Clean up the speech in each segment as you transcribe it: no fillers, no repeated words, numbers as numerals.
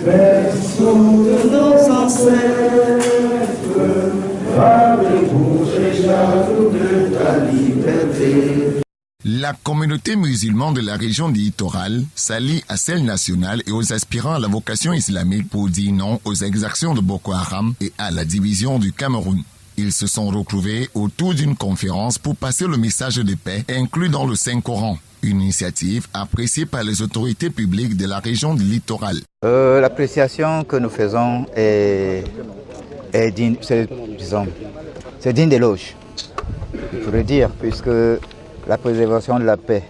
berceau de nos ancêtres, rappelez-vous déjà de ta liberté. La communauté musulmane de la région du littoral s'allie à celle nationale et aux aspirants à la vocation islamique pour dire non aux exactions de Boko Haram et à la division du Cameroun. Ils se sont retrouvés autour d'une conférence pour passer le message de paix inclus dans le Saint-Coran, une initiative appréciée par les autorités publiques de la région du littoral. L'appréciation que nous faisons est digne, c'est digne d'éloge, il faudrait dire, puisque la préservation de la paix,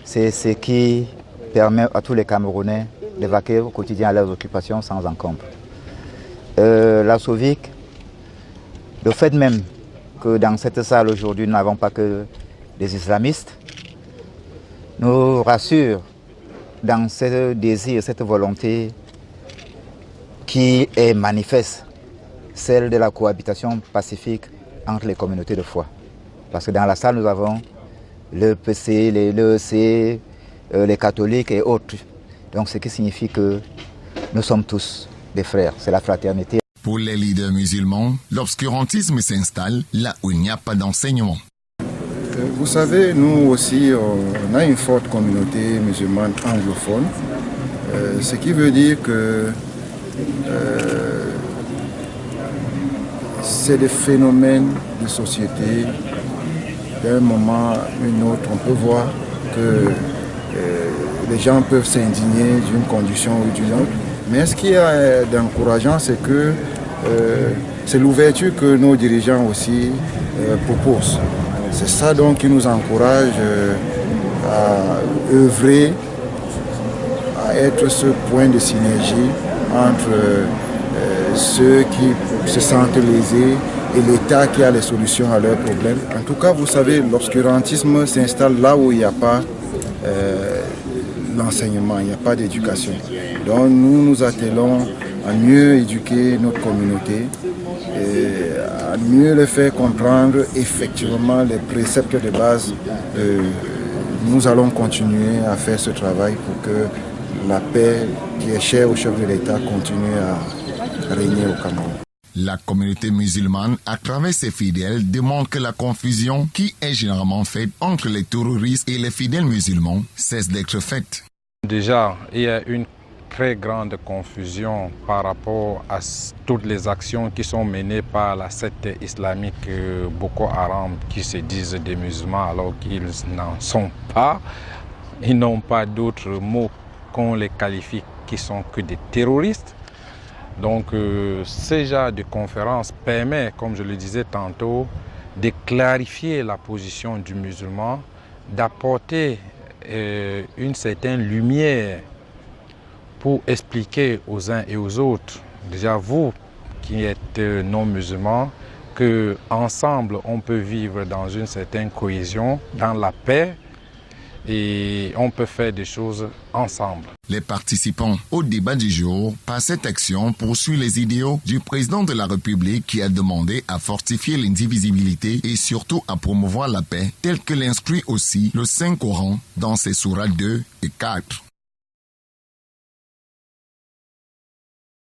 c'est ce qui permet à tous les Camerounais d'évacuer au quotidien à leurs occupations sans encombre. La SOVIC, le fait même que dans cette salle aujourd'hui nous n'avons pas que des islamistes, nous rassure dans ce désir, cette volonté qui est manifeste, celle de la cohabitation pacifique entre les communautés de foi. Parce que dans la salle, nous avons le PC, l'EEC, les catholiques et autres. Donc ce qui signifie que nous sommes tous des frères, c'est la fraternité. Pour les leaders musulmans, l'obscurantisme s'installe là où il n'y a pas d'enseignement. Vous savez, nous aussi, on a une forte communauté musulmane anglophone, ce qui veut dire que c'est des phénomènes de société. D'un moment à un autre, on peut voir que les gens peuvent s'indigner d'une condition ou d'une autre. Mais ce qui est d'encourageant, c'est que c'est l'ouverture que nos dirigeants aussi proposent. C'est ça donc qui nous encourage à œuvrer, à être ce point de synergie entre ceux qui se sentent lésés et l'État qui a les solutions à leurs problèmes. En tout cas, vous savez, l'obscurantisme s'installe là où il n'y a pas l'enseignement, il n'y a pas d'éducation. Donc nous nous attelons à mieux éduquer notre communauté, et à mieux les faire comprendre effectivement les préceptes de base. Nous allons continuer à faire ce travail pour que la paix qui est chère au chef de l'État continue à régner au Cameroun. La communauté musulmane, à travers ses fidèles, demande que la confusion qui est généralement faite entre les terroristes et les fidèles musulmans cesse d'être faite. Déjà, il y a une très grande confusion par rapport à toutes les actions qui sont menées par la secte islamique Boko Haram, qui se disent des musulmans alors qu'ils n'en sont pas. Ils n'ont pas d'autres mots qu'on les qualifie qui sont que des terroristes. Donc ce genre de conférence permet, comme je le disais tantôt, de clarifier la position du musulman, d'apporter une certaine lumière pour expliquer aux uns et aux autres, déjà vous qui êtes non-musulmans, qu'ensemble on peut vivre dans une certaine cohésion, dans la paix, et on peut faire des choses ensemble. Les participants au débat du jour par cette action poursuivent les idéaux du président de la République qui a demandé à fortifier l'indivisibilité et surtout à promouvoir la paix, tel que l'instruit aussi le Saint-Coran dans ses sourates 2 et 4.